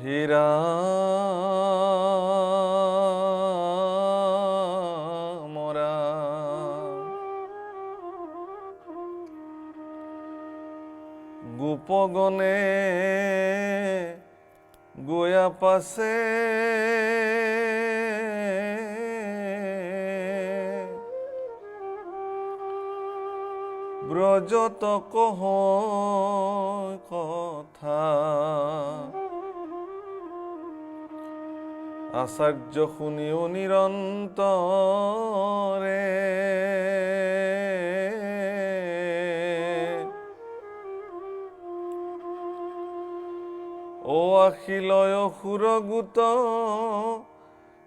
হীৰা মৰা গোপগণে গোয়া পাছে ব্ৰজত কহ কথা আচাৰ্য শুনিও নিৰন্তৰে ও আখিলয় সুৰগুত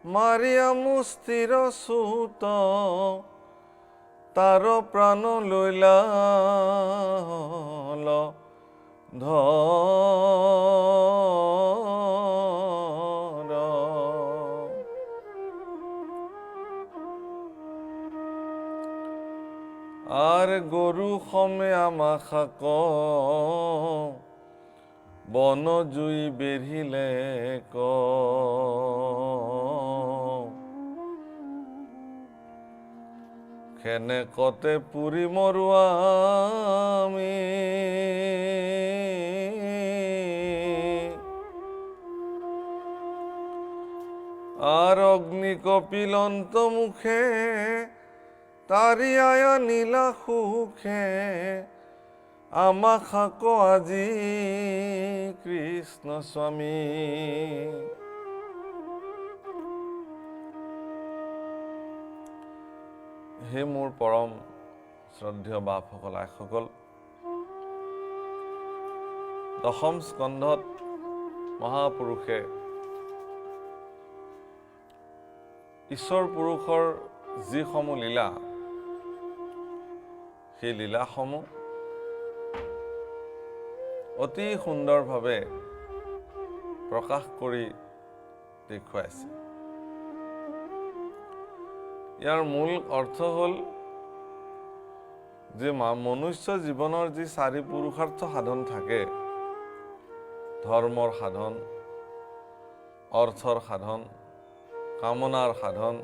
মাৰিয়া মুস্থিৰ চুত তাৰ প্ৰাণ লৈলা আৰ গৰু সমে আমা খাক বন জুই বেঢ়িলে ক খেনে কতে পুৰি মৰুৱামি আৰ অগ্নি কপিলন্ত মুখে তাৰি আয়া নীলা সুখে আমা খাক আজি কৃষ্ণ স্বামী। হে মোৰ পৰম শ্ৰদ্ধেয় বাপসকল আইসকল, দশম স্কন্ধত মহাপুৰুষে ঈশ্বৰ পুৰুষৰ যিসমূহ লীলা, সেই লীলাসমূহ অতি সুন্দৰভাৱে প্ৰকাশ কৰি দেখুৱাইছে। ইয়াৰ মূল অৰ্থ হ'ল যে মনুষ্য জীৱনৰ যি চাৰি পুৰুষাৰ্থ সাধন থাকে, ধৰ্মৰ সাধন, অৰ্থৰ সাধন, কামনাৰ সাধন,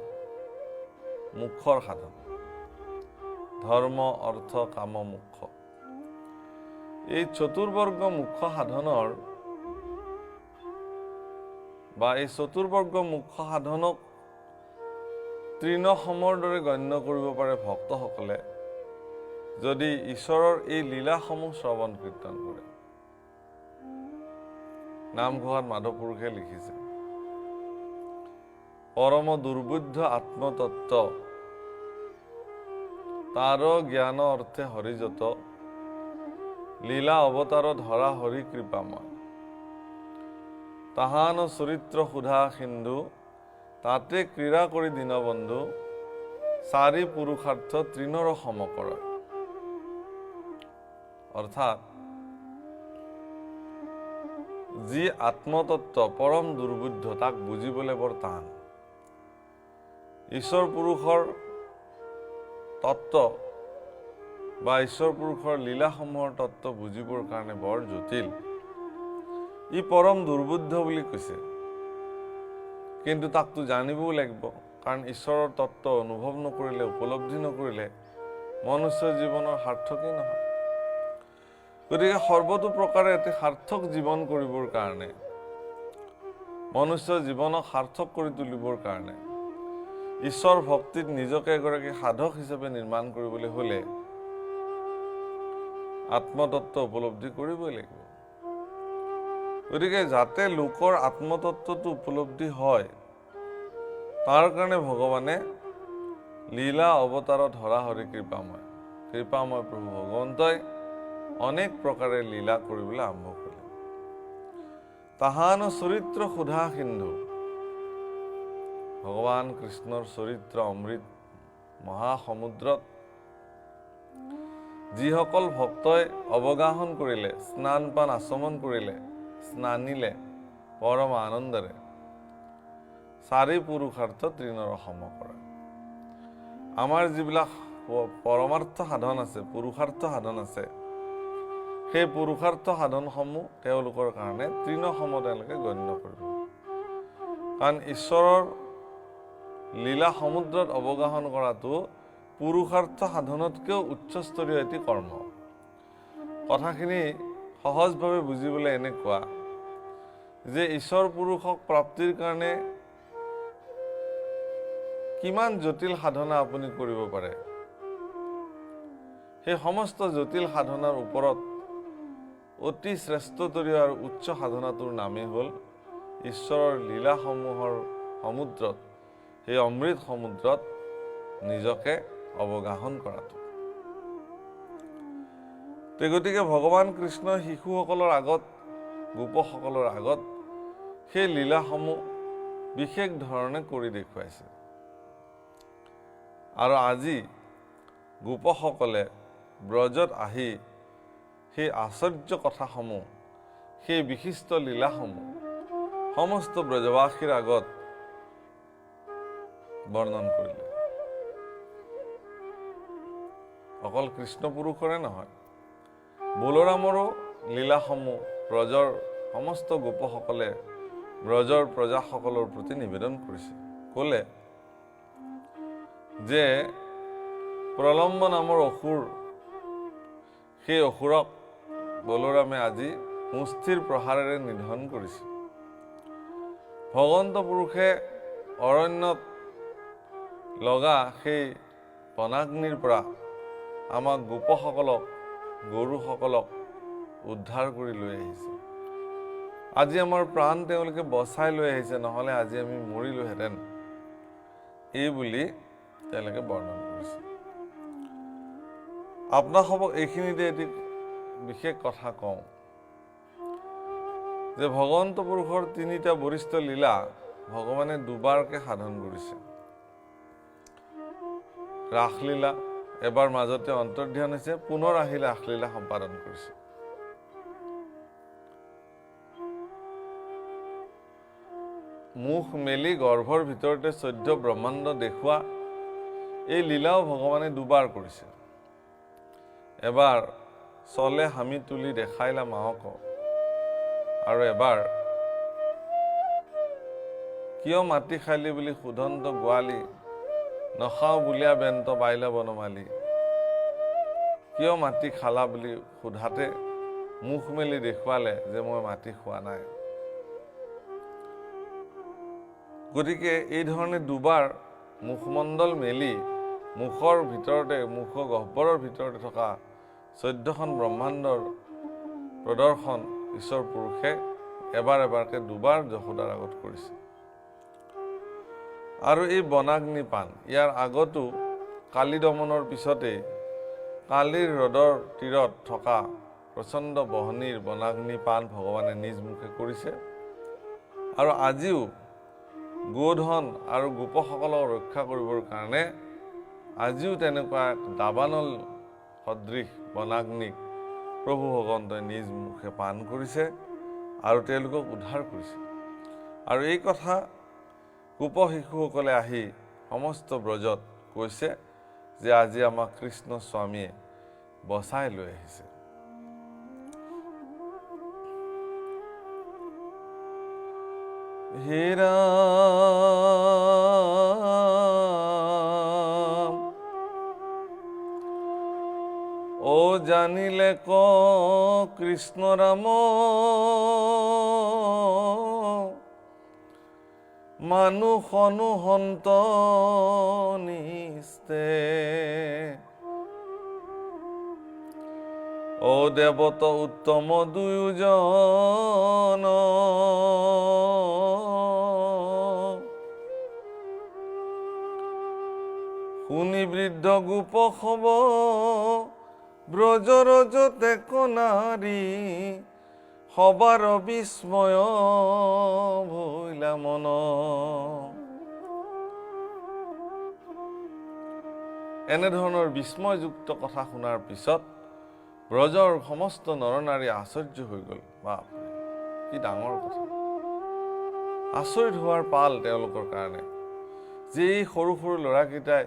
মুখ্যৰ সাধন, ধৰ্ম অৰ্থ কাম মুখ্য, এই চতুৰ্বৰ্গ মুখ্য সাধনৰ বা এই চতুৰ্বৰ্গ মুখ্য সাধনক তৃণসমৰ দৰে গণ্য কৰিব পাৰে ভক্তসকলে যদি ঈশ্বৰৰ এই লীলাসমূহ শ্ৰৱণ কীৰ্তন কৰে। নামঘোষাত মাধৱ পুৰুষে লিখিছে, পৰম দুৰ্বোধ্য আত্মতত্ত্ব তাৰ জ্ঞান অৰ্থে হৰিযত লীলা অৱতাৰ ধৰা হৰি কৃপাময় তাহান চৰিত্ৰ সুধা সিন্ধু তাতে ক্ৰীড়া কৰি দীনবন্ধু চাৰি পুৰুষাৰ্থ তৃণৰ সম কৰে। অৰ্থাৎ যি আত্মতত্ত্ব পৰম দুৰ্বোধ্য তাক বুজিবলৈ বৰ টান, ঈশ্বৰ পুৰুষৰ তত্ত্ব বা ঈশ্বৰ পুৰুষৰ লীলাসমূহৰ তত্ত্ব বুজিবৰ কাৰণে বৰ জটিল, ই পৰম দুৰ্বোধ্য বুলি কৈছে। কিন্তু তাকতো জানিবও লাগিব, কাৰণ ঈশ্বৰৰ তত্ত্ব অনুভৱ নকৰিলে, উপলব্ধি নকৰিলে মনুষ্য জীৱনৰ সাৰ্থকেই নহয়। গতিকে সৰ্বতো প্ৰকাৰে এটি সাৰ্থক জীৱন কৰিবৰ কাৰণে, মনুষ্য জীৱনক সাৰ্থক কৰি তুলিবৰ কাৰণে, ঈশ্বৰ ভক্তিত নিজকে এগৰাকী সাধক হিচাপে নিৰ্মাণ কৰিবলৈ হ'লে আত্মতত্ত্ব উপলব্ধি কৰিবই লাগিব। গতিকে যাতে লোকৰ আত্মতত্ত্বটো উপলব্ধি হয়, তাৰ কাৰণে ভগৱানে লীলা অৱতাৰ ধৰা হৰি কৃপাময় প্ৰভু ভগৱন্তই অনেক প্ৰকাৰে লীলা কৰিবলৈ আৰম্ভ কৰিলে। তাহান চৰিত্ৰ সুধা সিন্ধু, ভগৱান কৃষ্ণৰ চৰিত্ৰ অমৃত মহাসমুদ্ৰত যিসকল ভক্তই অৱগাহন কৰিলে, স্নান পান আচমন কৰিলে, স্নানিলে পৰম আনন্দেৰে চাৰি পুৰুষাৰ্থ তৃণৰ সম কৰে। আমাৰ যিবিলাক পৰমাৰ্থ সাধন আছে, পুৰুষাৰ্থ সাধন আছে, সেই পুৰুষাৰ্থ সাধনসমূহ তেওঁলোকৰ কাৰণে তৃণসম তেওঁলোকে গণ্য কৰিব। কাৰণ ঈশ্বৰৰ লীলা সমুদ্ৰত অৱগাহন কৰাটো পুৰুষাৰ্থ সাধনতকৈও উচ্চস্তৰীয় এটি কৰ্ম। কথাখিনি সহজভাৱে বুজিবলৈ এনেকুৱা যে ঈশ্বৰ পুৰুষক প্ৰাপ্তিৰ কাৰণে কিমান জটিল সাধনা আপুনি কৰিব পাৰে, সেই সমস্ত জটিল সাধনাৰ ওপৰত অতি শ্ৰেষ্ঠতৰীয় আৰু উচ্চ সাধনাটোৰ নামেই হ'ল ঈশ্বৰৰ লীলাসমূহৰ সমুদ্ৰত, সেই অমৃত সমুদ্ৰত নিজকে অৱগাহন কৰাটো। গতিকে ভগৱান কৃষ্ণই শিশুসকলৰ আগত, গোপসকলৰ আগত সেই লীলাসমূহ বিশেষ ধৰণে কৰি দেখুৱাইছে। আৰু আজি গোপসকলে ব্ৰজত আহি সেই আশ্চৰ্য কথাসমূহ, সেই বিশিষ্ট লীলাসমূহ সমস্ত ব্ৰজবাসীৰ আগত বৰ্ণন কৰিলে। অকল কৃষ্ণ পুৰুষৰে নহয়, বলোৰামৰো লীলাসমূহ ব্ৰজৰ সমস্ত গোপসকলে ব্ৰজৰ প্ৰজাসকলৰ প্ৰতি নিবেদন কৰিছে। ক'লে যে প্ৰলম্ব নামৰ অসুৰ, সেই অসুৰক বলোৰামে আজি মুষ্টিৰ প্ৰহাৰেৰে নিধন কৰিছে। ভগৱন্ত পুৰুষে অৰণ্যত লগা সেই বনাগ্নিৰ পৰা আমাক গোপসকলক, গৰুসকলক উদ্ধাৰ কৰি লৈ আহিছে। আজি আমাৰ প্ৰাণ তেওঁলোকে বচাই লৈ আহিছে, নহ'লে আজি আমি মৰিলোহেঁতেন, এই বুলি তেওঁলোকে বৰ্ণন কৰিছে। আপোনাসবক এইখিনিতে এটি বিশেষ কথা কওঁ যে ভগৱন্ত পুৰুষৰ তিনিটা বৰিষ্ঠ লীলা ভগৱানে দুবাৰকে সাধন কৰিছে। ৰাসলীলা এবাৰ মাজতে অন্তৰ্ধান হৈছে, পুনৰ আহি ৰাসলীলা সম্পাদন কৰিছে। মুখ মেলি গৰ্ভৰ ভিতৰতে 14 ব্ৰহ্মাণ্ড দেখুওৱা এই লীলাও ভগৱানে দুবাৰ কৰিছে। এবাৰ চলে হামি তুলি দেখাইলা মাওক, আৰু এবাৰ কিয় মাটি খালি বুলি সুধন্ত গোৱালি, নখাও বুলিয়া বেন্ত বাইলা বনমালী। কিয় মাটি খালা বুলি সোধাতে মুখ মেলি দেখুৱালে যে মই মাটি খোৱা নাই। গতিকে এই ধৰণে দুবাৰ মুখমণ্ডল মেলি মুখৰ ভিতৰতে, মুখ গহ্বৰৰ ভিতৰতে থকা 14খন ব্ৰহ্মাণ্ডৰ প্ৰদৰ্শন ঈশ্বৰ পুৰুষে এবাৰ এবাৰকে দুবাৰ যশোদাৰ আগত কৰিছে। আৰু এই বনাগ্নি পান, ইয়াৰ আগতো কালী দমনৰ পিছতেই কালীৰ হ্ৰদৰ তীৰত থকা প্ৰচণ্ড বহনীৰ বনাগ্নি পান ভগৱানে নিজ মুখে কৰিছে। আৰু আজিও গোধন আৰু গোপসকলক ৰক্ষা কৰিবৰ কাৰণে আজিও তেনেকুৱা দাবানল সদৃশ বনাগ্নিক প্ৰভু ভগৱন্তই নিজ মুখে পান কৰিছে আৰু তেওঁলোকক উদ্ধাৰ কৰিছে। আৰু এই কথা গোপ শিশুসকলে আহি সমস্ত ব্ৰজত কৈছে যে আজি আমাক কৃষ্ণ স্বামীয়ে বচাই লৈ আহিছে। হে ৰাম ও জানিলে ক কৃষ্ণ ৰাম, মানুষ অনুহন্ত নিস্তে। ও দেৱত উত্তম দুয়োজন, শুনি বৃদ্ধ গোপ খব ব্ৰজৰ যতে কনাৰী, সবাৰ বিস্ময় ভৈলা মন। এনেধৰণৰ বিস্ময়যুক্ত কথা শুনাৰ পিছত ব্ৰজৰ সমস্ত নৰনাৰী আশ্চৰ্য হৈ গ'ল। বাপৰে, কি ডাঙৰ কথা! আচৰিত হোৱাৰ পাল তেওঁলোকৰ কাৰণে যে এই সৰু সৰু ল'ৰাকেইটাই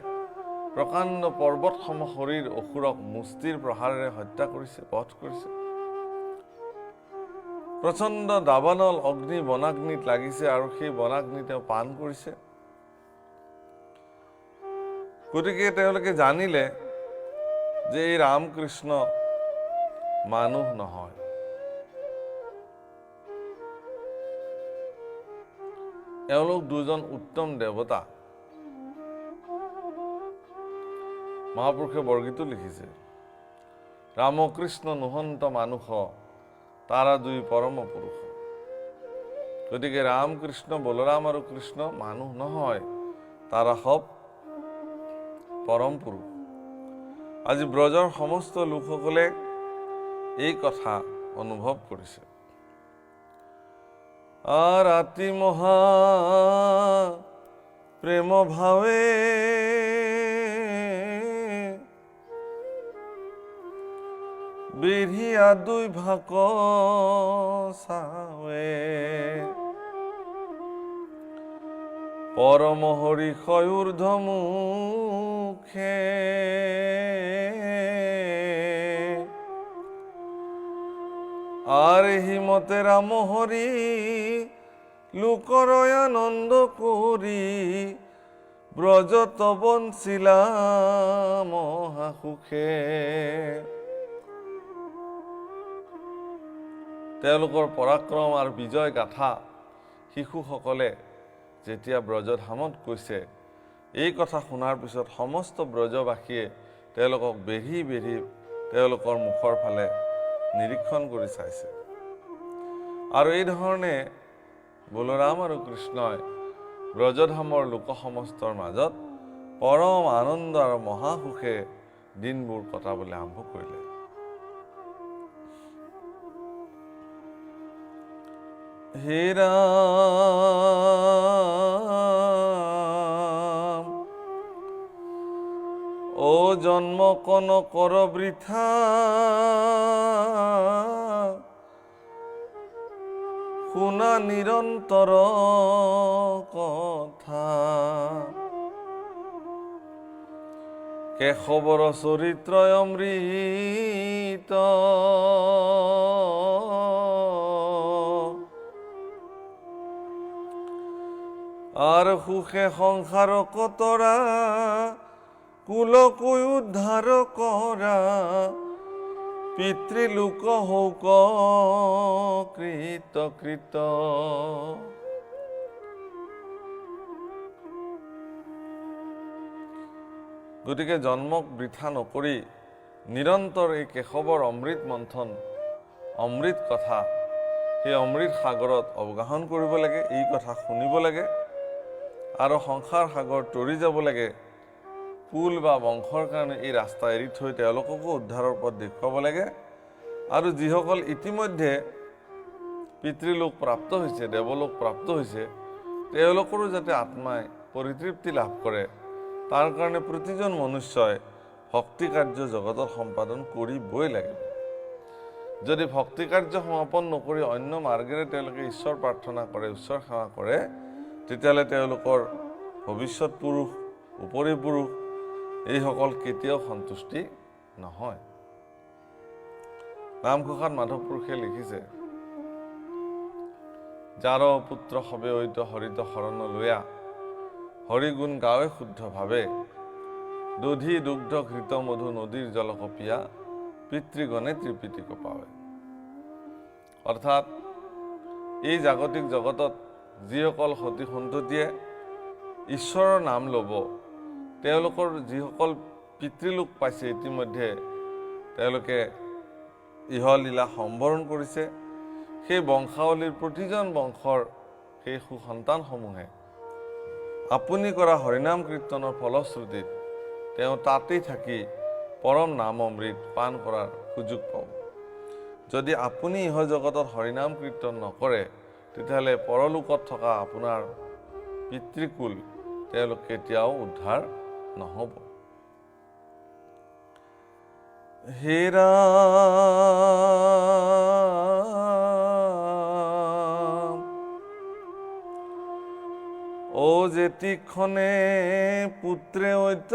প্ৰকাণ্ড পৰ্বত সম শৰীৰ অসুৰক মুষ্টিৰ প্ৰহাৰেৰে হত্যা কৰিছে, বধ কৰিছে। প্ৰচণ্ড দাবানল অগ্নি বনাগ্নিত লাগিছে আৰু সেই বনাগ্নি তেওঁ পান কৰিছে। গতিকে তেওঁলোকে জানিলে যে এই ৰামকৃষ্ণ মানুহ নহয়, এওঁলোক দুজন উত্তম দেৱতা। মহাপুৰুষে বৰগীতো লিখিছে, ৰামকৃষ্ণ নুহন্ত মানুহ তাৰা দুই পৰম পুৰুষ। গতিকে ৰামকৃষ্ণ, বলৰাম আৰু কৃষ্ণ মানুহ নহয়, তাৰা সব পৰম পুৰুষ। আজি ব্ৰজৰ সমস্ত লোকসকলে এই কথা অনুভৱ কৰিছে। ৰাতি মহা প্ৰেম ভাৱে বিৰিয়া দুই ভাক চাৱে, পৰম হৰি সয়ূৰ্ধ মুখে আৰ হিমতে ৰাম হৰি লোকৰ আনন্দ কৰি ব্ৰজত বঞ্চিলা মহাসুখে। তেওঁলোকৰ পৰাক্ৰম আৰু বিজয় গাথা শিশুসকলে যেতিয়া ব্ৰজধামত কৈছে, এই কথা শুনাৰ পিছত সমস্ত ব্ৰজবাসীয়ে তেওঁলোকক বেঢ়ি বেঢ়ি তেওঁলোকৰ মুখৰ ফালে নিৰীক্ষণ কৰি চাইছে। আৰু এই ধৰণে বলৰাম আৰু কৃষ্ণই ব্ৰজধামৰ লোক সমস্তৰ মাজত পৰম আনন্দ আৰু মহাসুখে দিনবোৰ কটাবলৈ আৰম্ভ কৰিলে। হে ৰাম, ও জন্ম কন কৰ বৃথা, শুনা নিৰন্তৰ কথা, কেশৱৰ চৰিত্ৰ অমৃত, আৰ সুখে সংসাৰ কতৰা, কুলকৈ উদ্ধাৰ কৰা, পিতৃলোক হৌক কৃত কৃত। গতিকে জন্মক বৃথা নকৰি নিৰন্তৰ এই কেশৱৰ অমৃত মন্থন, অমৃত কথা, সেই অমৃত সাগৰত অৱগাহন কৰিব লাগে, এই কথা শুনিব লাগে আৰু সংসাৰ সাগৰ তৰি যাব লাগে। কুল বা বংশৰ কাৰণে এই ৰাস্তা এৰি থৈ তেওঁলোককো উদ্ধাৰৰ পথ দেখুৱাব লাগে। আৰু যিসকল ইতিমধ্যে পিতৃলোক প্ৰাপ্ত হৈছে, দেৱলোক প্ৰাপ্ত হৈছে, তেওঁলোকৰো যাতে আত্মাই পৰিতৃপ্তি লাভ কৰে, তাৰ কাৰণে প্ৰতিজন মনুষ্যই ভক্তি কাৰ্য জগতত সম্পাদন কৰিবই লাগিব। যদি ভক্তি কাৰ্য সমাপন নকৰি অন্য মাৰ্গেৰে তেওঁলোকে ঈশ্বৰ প্ৰাৰ্থনা কৰে, ঈশ্বৰ সেৱা কৰে, তেতিয়াহ'লে তেওঁলোকৰ ভৱিষ্যত পুৰুষ, উপৰি পুৰুষ এইসকল কেতিয়াও সন্তুষ্টি নহয়। নামঘোষাত মাধৱ পুৰুষে লিখিছে, যাৰ পুত্ৰ সবে ঐত হৰিত শৰণ লৈয়া, হৰিগুণ গাৱে শুদ্ধ ভাৱে, দধি দুগ্ধ ঘৃত মধু নদীৰ জল কপিয়া, পিতৃগণে ত্ৰিপিটিক পাৱে। অৰ্থাৎ এই জাগতিক জগতত যিসকল সতী সন্ততিয়ে ঈশ্বৰৰ নাম ল'ব, তেওঁলোকৰ যিসকল পিতৃলোক পাইছে, ইতিমধ্যে তেওঁলোকে ইহলীলা সম্বৰণ কৰিছে, সেই বংশাৱলীৰ প্ৰতিজন বংশৰ সেই সুসন্তানসমূহে আপুনি কৰা হৰিনাম কীৰ্তনৰ ফলশ্ৰুতিত তেওঁ তাতেই থাকি পৰম নাম অমৃত পান কৰাৰ সুযোগ পাব। যদি আপুনি ইহ জগতত হৰিনাম কীৰ্তন নকৰে, তেতিয়াহ'লে পৰলোকত থকা আপোনাৰ পিতৃকুল তেওঁলোক কেতিয়াও উদ্ধাৰ নহ'ব। হে ৰাম, ও যেতিক্ষণে পুত্ৰে ঐত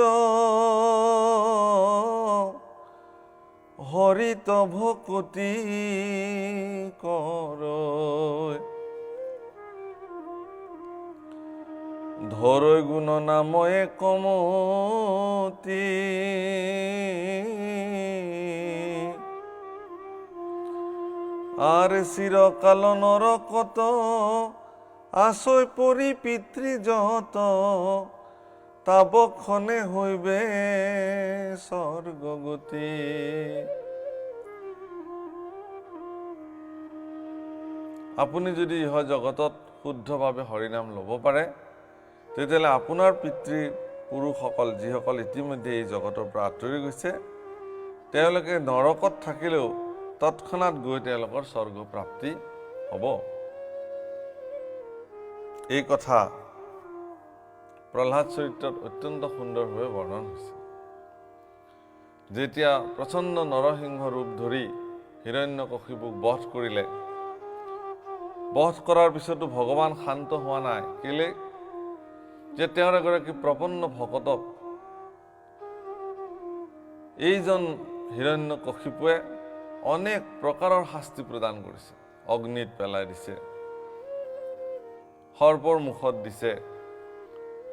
হৰি তভ কোটি কৰ ধৰৈ গুণ নাময়ে কমতি আৰ চিৰকাল নৰকত আশয় পৰি পিতৃযত তাবক্ষণে হইবে স্বৰ্গগতি। আপুনি যদি ইহ জগতত শুদ্ধভাৱে হৰিনাম ল'ব পাৰে তেতিয়াহ'লে আপোনাৰ পিতৃ পুৰুষসকল যিসকল ইতিমধ্যে এই জগতৰ পৰা আঁতৰি গৈছে তেওঁলোকে নৰকত থাকিলেও তৎক্ষণাৎ গৈ তেওঁলোকৰ স্বৰ্গ প্ৰাপ্তি হ'ব। এই কথা প্ৰহ্লাদ চৰিত্ৰত অত্যন্ত সুন্দৰভাৱে বৰ্ণন হৈছে। যেতিয়া প্ৰচণ্ড নৰসিংহ ৰূপ ধৰি হিৰণ্যকশিপুক বধ কৰিলে, বধ কৰাৰ পিছতো ভগৱান শান্ত হোৱা নাই। কেলে? যে তেওঁৰ এগৰাকী প্ৰপন্ন ভকতক এইজন হিৰণ্যকশিপুৱে অনেক প্ৰকাৰৰ শাস্তি প্ৰদান কৰিছে। অগ্নিত পেলাই দিছে, সৰ্পৰ মুখত দিছে,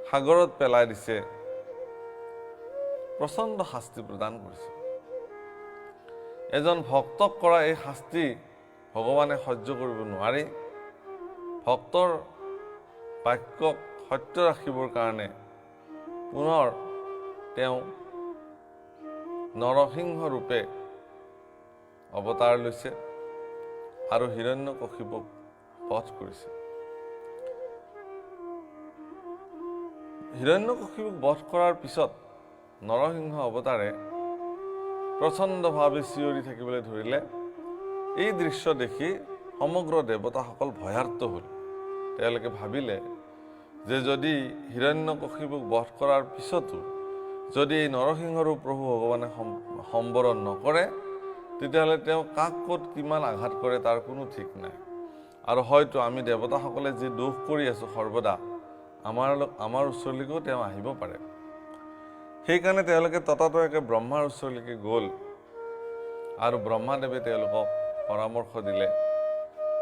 সাগৰত পেলাই দিছে, প্ৰচণ্ড শাস্তি প্ৰদান কৰিছে। এজন ভক্তক কৰা এই শাস্তি ভগৱানে সহ্য কৰিব নোৱাৰি ভক্তৰ বাক্যক সত্য ৰাখিবৰ কাৰণে পুনৰ তেওঁ নৰসিংহ ৰূপে অৱতাৰ লৈছে আৰু হিৰণ্যকশিপুক বধ কৰিছে। হিৰণ্যকশিপুক বধ কৰাৰ পিছত নৰসিংহ অৱতাৰে প্ৰচণ্ডভাৱে চিঞৰি থাকিবলৈ ধৰিলে। এই দৃশ্য দেখি সমগ্ৰ দেৱতাসকল ভয়াৰ্ত হ'ল। তেওঁলোকে ভাবিলে যে যদি হিৰণ্যকশিপুক বধ কৰাৰ পিছতো যদি এই নৰসিংহৰো প্ৰভু ভগৱানে সম্বৰণ নকৰে তেতিয়াহ'লে তেওঁ কাক ক'ত কিমান আঘাত কৰে তাৰ কোনো ঠিক নাই। আৰু হয়তো আমি দেৱতাসকলে যি দোষ কৰি আছোঁ সৰ্বদা আমাৰ ওচৰলৈকেও তেওঁ আহিব পাৰে। সেইকাৰণে তেওঁলোকে ততাতৈয়াকে ব্ৰহ্মাৰ ওচৰলৈকে গ'ল আৰু ব্ৰহ্মাদেৱে তেওঁলোকক পৰামৰ্শ দিলে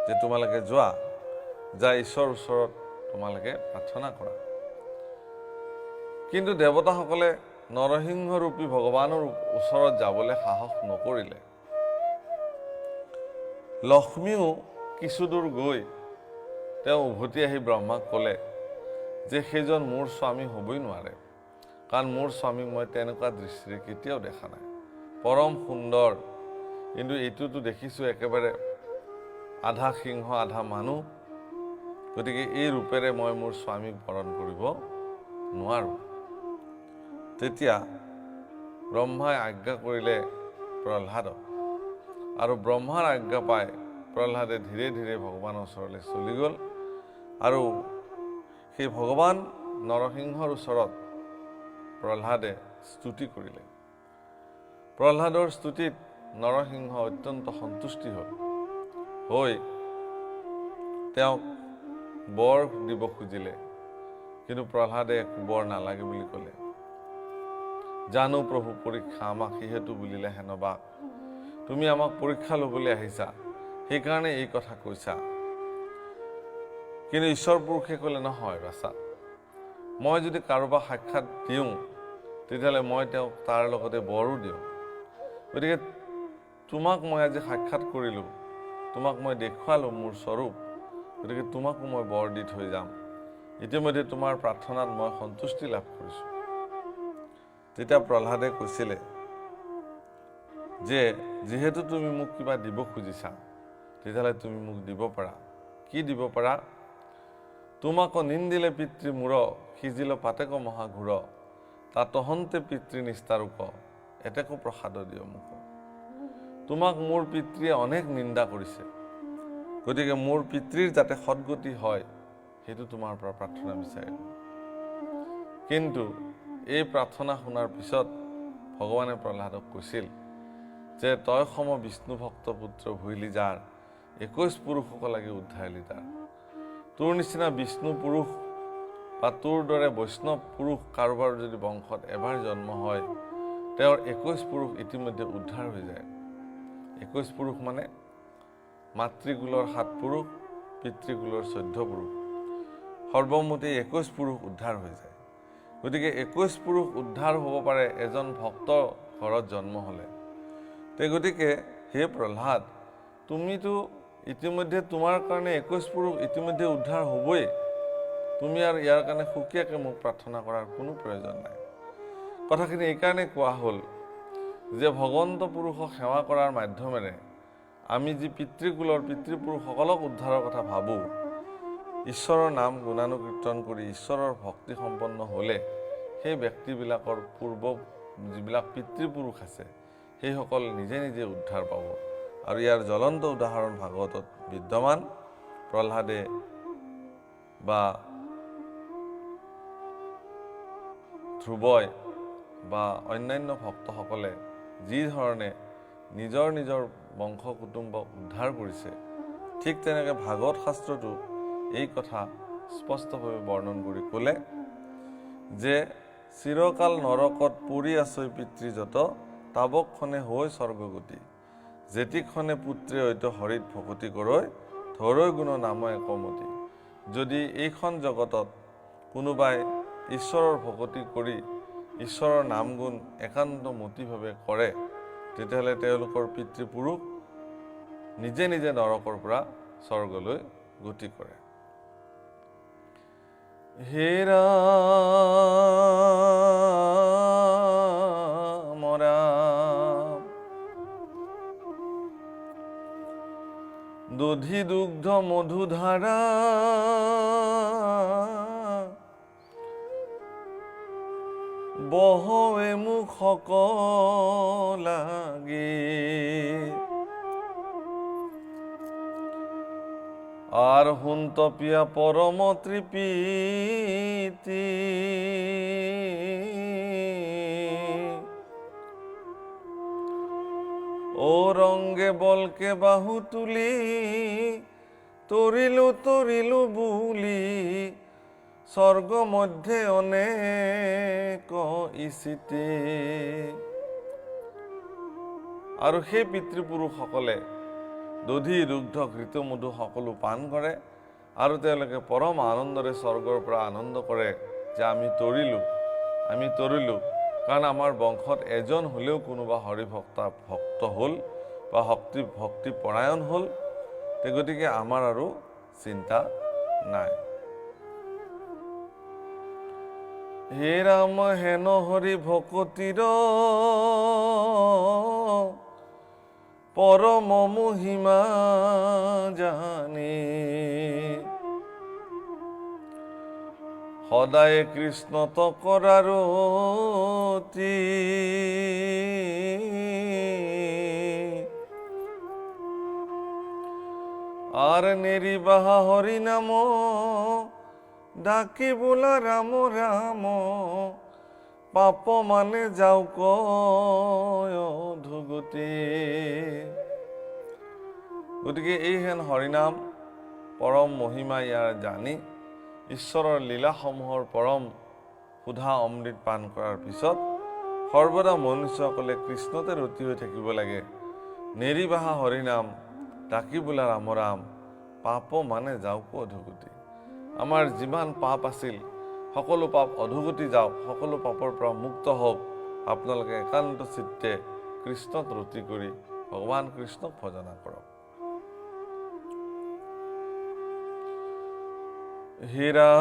যে তোমালোকে যোৱা, যাই ঈশ্বৰৰ ওচৰত তোমালোকে প্ৰাৰ্থনা কৰা। কিন্তু দেৱতাসকলে নৰসিংহৰূপী ভগৱানৰ ওচৰত যাবলৈ সাহস নকৰিলে। লক্ষ্মীও কিছুদূৰ গৈ তেওঁ উভতি আহি ব্ৰহ্মাক ক'লে যে সেইজন মোৰ স্বামী হ'বই নোৱাৰে, কাৰণ মোৰ স্বামীক মই তেনেকুৱা দৃষ্টিৰে কেতিয়াও দেখা নাই। পৰম সুন্দৰ, কিন্তু এইটোতো দেখিছোঁ একেবাৰে আধা সিংহ আধা মানুহ, গতিকে এই ৰূপেৰে মই মোৰ স্বামীক বৰণ কৰিব নোৱাৰোঁ। তেতিয়া ব্ৰহ্মাই আজ্ঞা কৰিলে প্ৰহ্লাদক, আৰু ব্ৰহ্মাৰ আজ্ঞা পাই প্ৰহ্লাদে ধীৰে ধীৰে ভগৱানৰ ওচৰলৈ চলি গ'ল আৰু সেই ভগৱান নৰসিংহৰ ওচৰত প্ৰহ্লাদে স্তুতি কৰিলে। প্ৰহ্লাদৰ স্তুতিত নৰসিংহ অত্যন্ত সন্তুষ্টি হ'ল, হৈ তেওঁক বৰ দিব খুজিলে। কিন্তু প্ৰহ্লাদে একো বৰ নালাগে বুলি ক'লে। জানো প্ৰভু পৰীক্ষা আমাক সিহেতু বুলিলে হেনবা, তুমি আমাক পৰীক্ষা ল'বলৈ আহিছা, সেইকাৰণে এই কথা কৈছা। কিন্তু ঈশ্বৰ পুৰুষে ক'লে নহয় বাচা, মই যদি কাৰোবাক সাক্ষাৎ দিওঁ তেতিয়াহ'লে মই তেওঁক তাৰ লগতে বৰো দিওঁ। গতিকে তোমাক মই আজি সাক্ষাৎ কৰিলোঁ, তোমাক মই দেখুৱালোঁ মোৰ স্বৰূপ, গতিকে তোমাকো মই বৰ দি থৈ যাম। ইতিমধ্যে তোমাৰ প্ৰাৰ্থনাত মই সন্তুষ্টি লাভ কৰিছোঁ। তেতিয়া প্ৰহ্লাদে কৈছিলে যে যিহেতু তুমি মোক কিবা দিব খুজিছা তেতিয়াহ'লে তুমি মোক দিব পাৰা। কি দিব পাৰা? তোমাকো নিন্দিলে পিতৃ মূৰ, সিজিল পাতেক মহাঘূৰ, তাতহন্তে পিতৃ নিস্তাৰোক, এতেকো প্ৰসাদ দিয় মোক। তোমাক মোৰ পিতৃয়ে অনেক নিন্দা কৰিছে, গতিকে মোৰ পিতৃৰ যাতে সদ্গতি হয় সেইটো তোমাৰ পৰা প্ৰাৰ্থনা বিচাৰিলোঁ। কিন্তু এই প্ৰাৰ্থনা শুনাৰ পিছত ভগৱানে প্ৰহ্লাদক কৈছিল যে তই সম বিষ্ণু ভক্ত পুত্ৰ ভৈলি যাৰ, 21 পুৰুষক লাগি উদ্ধাৰিলি তাৰ। তোৰ নিচিনা বিষ্ণু পুৰুষ বা তোৰ দৰে বৈষ্ণৱ পুৰুষ কাৰোবাৰ যদি বংশত এবাৰ জন্ম হয় তেওঁৰ 21 পুৰুষ ইতিমধ্যে উদ্ধাৰ হৈ যায়। 21 পুৰুষ মানে মাতৃকুলৰ 7 পুৰুষ, পিতৃকুলৰ 14 পুৰুষ, সৰ্বমুঠি 21 পুৰুষ উদ্ধাৰ হৈ যায়। গতিকে 21 পুৰুষ উদ্ধাৰ হ'ব পাৰে এজন ভক্ত ঘৰত জন্ম হ'লে। গতিকে হে প্ৰহ্লাদ, তুমিতো ইতিমধ্যে তোমাৰ কাৰণে 21 পুৰুষ ইতিমধ্যে উদ্ধাৰ হ'বই, তুমি আৰু ইয়াৰ কাৰণে সুকীয়াকৈ মোক প্ৰাৰ্থনা কৰাৰ কোনো প্ৰয়োজন নাই। কথাখিনি এইকাৰণে কোৱা হ'ল যে ভগৱন্ত পুৰুষক সেৱা কৰাৰ মাধ্যমেৰে আমি যি পিতৃকুলৰ পিতৃপুৰুষসকলক উদ্ধাৰৰ কথা ভাবোঁ, ঈশ্বৰৰ নাম গুণানুকীৰ্তন কৰি ঈশ্বৰৰ ভক্তি সম্পন্ন হ'লে সেই ব্যক্তিবিলাকৰ পূৰ্ব যিবিলাক পিতৃপুৰুষ আছে সেইসকল নিজে নিজে উদ্ধাৰ পাব। আৰু ইয়াৰ জ্বলন্ত উদাহৰণ ভাগৱতত বিদ্যমান। প্ৰহ্লাদে বা ধ্ৰুৱই বা অন্যান্য ভক্তসকলে যি ধৰণে নিজৰ নিজৰ বংশ কুটুম্বক উদ্ধাৰ কৰিছে, ঠিক তেনেকৈ ভাগৱত শাস্ত্ৰটো এই কথা স্পষ্টভাৱে বৰ্ণন কৰি ক'লে যে চিৰকাল নৰকত পৰি আছৈ পিতৃযত, তাবকখনে হৈ স্বৰ্গগতি, জেতিকখনে পুত্ৰে ঐত হৰিত ভকতি কৰৈ, ধৰৈ গুণ নাম একমতি। যদি এইখন জগতত কোনোবাই ঈশ্বৰৰ ভকতি কৰি ঈশ্বৰৰ নাম গুণ একান্ত মতিভাৱে কৰে, তেতিয়াহ'লে তেওঁলোকৰ পিতৃপুৰুষ নিজে নিজে নৰকৰ পৰা স্বৰ্গলৈ গতি কৰে। হে ৰাম ৰাম, দধি দুগ্ধ মধুধাৰা, বহৱে মুখক লাগি, আর হুন্ত পিয়া পরম তৃপ্তি, ও রঙ্গে বলকে বাহু তুলি, তরিলু তরিলু বুলি, স্বর্গ মধ্যে অনেক ইচিতে। আৰু সেই পিতৃপুৰুষসকলে দধি দুগ্ধ ঘৃত মধু সকলো পান কৰে আৰু তেওঁলোকে পৰম আনন্দৰে স্বৰ্গৰ পৰা আনন্দ কৰে যে আমি তৰিলোঁ, কাৰণ আমাৰ বংশত এজন হ'লেও কোনোবা ভক্ত হ'ল বা ভক্তি পৰায়ণ হ'ল, গতিকে আমাৰ আৰু চিন্তা নাই। হে ৰাম হেন হৰি ভকতিৰ পৰম মহিমা জানি, সদায় কৃষ্ণত কৰাৰতি, আৰ নেৰিবাহা হৰি নাম, ডাকি বোলা ৰাম ৰাম, পাপ মানে যাওক অধোগতি। গতিকে এইহেন হৰিনাম পৰম মহিমা ইয়াৰ জানি ঈশ্বৰৰ লীলাসমূহৰ পৰম সুধা অমৃত পান কৰাৰ পিছত সৰ্বদা মনুষ্যসকলে কৃষ্ণতে ৰতি হৈ থাকিব লাগে। নেৰিবাহা হৰিনাম, ডাকি বোলা ৰাম ৰাম, পাপ মানে যাওক অধোগতি। আমাৰ যিমান পাপ আছিল সকলো পাপ অধোগতি যাওক, সকলো পাপৰ পৰা মুক্ত হওক। আপোনালোকে একান্ত চিত্তে কৃষ্ণত ৰতি কৰি ভগৱান কৃষ্ণক ভজনা কৰক। হে ৰাম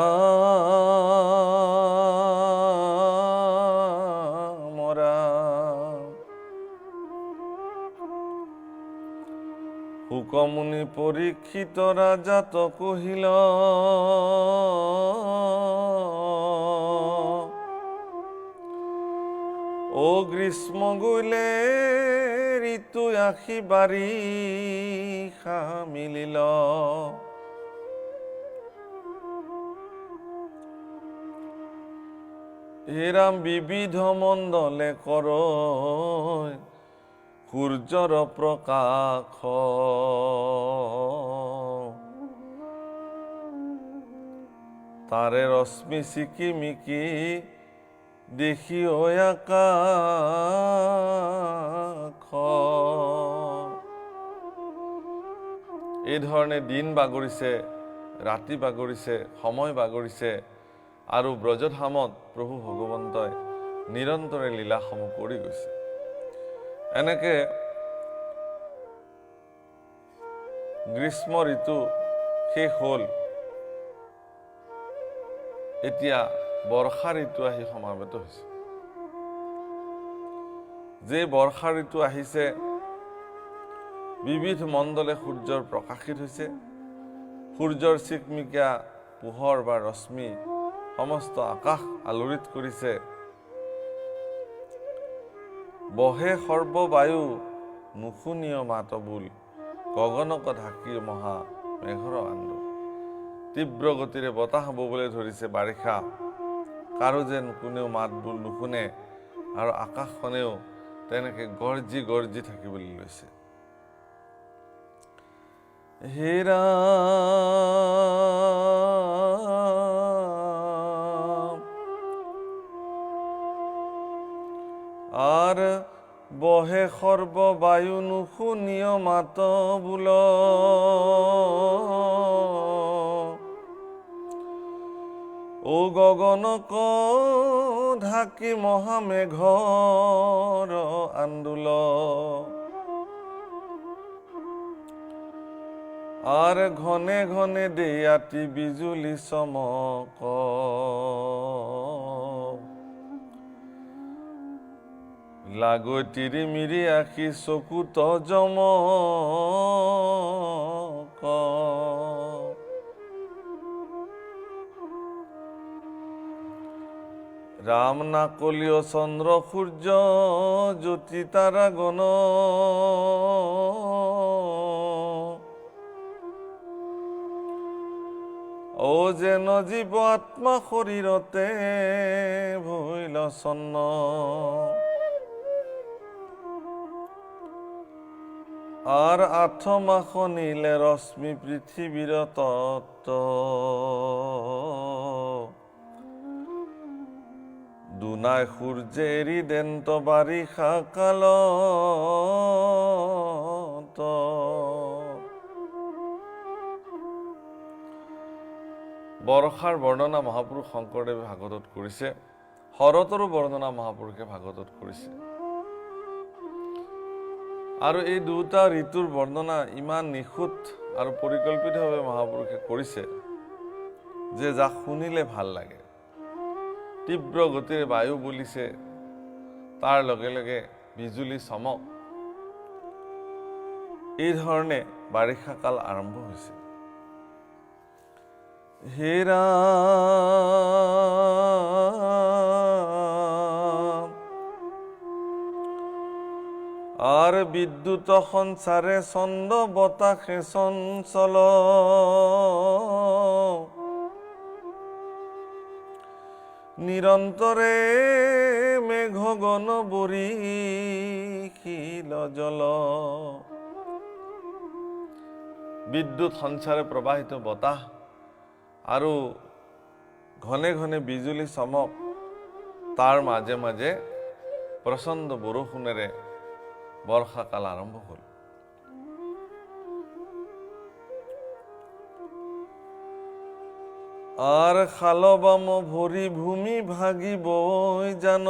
ৰাম, শুকমুনি পৰীক্ষিত ৰাজাত কহিল, ও গ্রীষ্ম গলে ঋতু আখি বারিষা মিলিল, হেরাম বিবিধ মণ্ডলে কর সূর্যর প্রকাশ, তারে রশ্মি সিকিমিকি দেখি আকাশ। এই ধৰণে দিন বাগৰিছে, ৰাতি বাগৰিছে, সময় বাগৰিছে আৰু ব্ৰজধামত প্ৰভু ভগৱন্তই নিৰন্তৰে লীলাসমূহ কৰি গৈছে। এনেকে গ্ৰীষ্ম ঋতু শেষ হ'ল, এতিয়া বৰ্ষা ঋতু আহি সমাবেত হৈছে। যে বৰ্ষা ঋতু আহিছে, বিবিধ মণ্ডলে সূৰ্যৰ প্ৰকাশিত হৈছে। সূৰ্যৰ চিকমিকা পোহৰ বা ৰশ্মি সমস্ত আকাশ আলোড়িত কৰিছে। বহে সৰ্ববায়ু নুশুনিয় মাত বোল, গগনক ঢাকি মহা মেঘৰ আন্দোল। তীব্ৰ গতিৰে বতাহ ববলৈ ধৰিছে বাৰিষা, কাৰো যেন কোনেও মাত বোল নুশুনে আৰু আকাশখনেও তেনেকে গৰ্জি গৰ্জি থাকিবলৈ লৈছে। হে ৰাম, আৰ বহে সৰ্ববায়ু নুশুনিয় মাত বোল, ও গগনক ঢাকি মহামেঘৰ আন্দোল। আৰ ঘনে ঘনে দেয়াতি বিজুলি চমক, লাগৈ মিৰি আখি চকুত জমক। রাম নাকলীয় চন্দ্র সূর্য জ্যোতি তারা গণ, ও যেন জীব আত্মা শরীরতে ভইল ছন্ন। আর আঠমাস নীলে রশ্মি পৃথিবীর তত্ত্ব, দুনাই সূর্যেরি দেন্ত বারিষা কাল। বৰ্ষাৰ বৰ্ণনা মহাপুৰুষ শংকৰদেৱে ভাগৱতত কৰিছে, শৰতৰো বৰ্ণনা মহাপুৰুষে ভাগৱতত কৰিছে। আৰু এই দুটা ঋতুৰ বৰ্ণনা ইমান নিখুঁত আৰু পৰিকল্পিতভাৱে মহাপুৰুষে কৰিছে যে যাক শুনিলে ভাল লাগে। তীব্ৰ গতিৰে বায়ু বলিছে, তাৰ লগে লগে বিজুলী চমক, এই ধৰণে বাৰিষা কাল আৰম্ভ হৈছে। হে ৰাম, আৰ বিদ্যুৎ সঞ্চাৰে ছন্দ বতাসে চঞ্চল, নিৰন্তৰে মেঘগণ বৰিশিল জল। বিদ্যুৎ সঞ্চাৰে প্ৰবাহিত বতাহ আৰু ঘনে ঘনে বিজুলী চমক, তাৰ মাজে মাজে প্ৰচণ্ড বৰষুণেৰে বৰ্ষাকাল আৰম্ভ হ'ল। আৰ খালবাম ভৰি ভূমি ভাগিবই জান,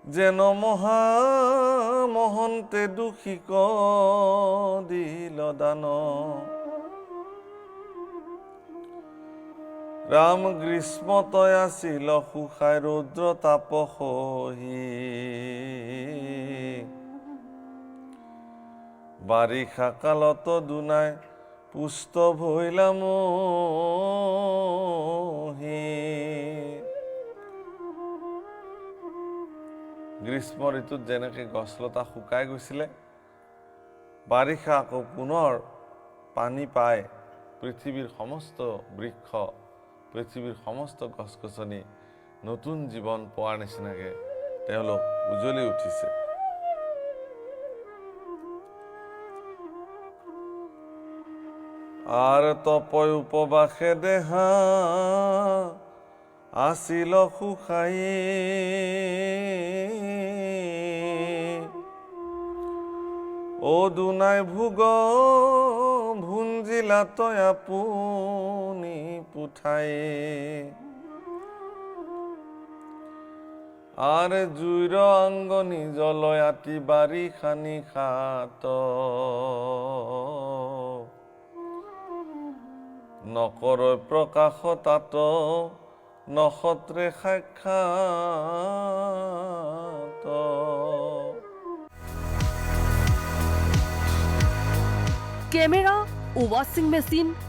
যেন মহা মহন্তে দূষিক দিল দান। ৰাম গ্ৰীষ্ম তয় আছিল শুখাই ৰৌদ্ৰ তাপ সহি, বাৰিষা কালত দুনাই পুষ্ট ভৈলা মোহি। গ্ৰীষ্ম ঋতুত যেনেকে গছলতা শুকাই গৈছিলে, বাৰিষা আকৌ পুনৰ পানী পাই পৃথিৱীৰ সমস্ত বৃক্ষ, পৃথিৱীৰ সমস্ত গছ গছনি নতুন জীৱন পোৱাৰ নিচিনাকে তেওঁলোক উজ্বলি উঠিছে। আর তপয় উপবাসে দেহা আছিল শুকাই, ও দুনাই ভোগ বুজিলা তই আপুনি পুঠাই আরে জুইর আঙ্গনি জলয়াতি বাড়ি খানি খাত নকৰ প্ৰকাশ তাত নক্ষত্ৰে সাক্ষাৎ ক্যামেৰা ও ওয়াশিং মেশিন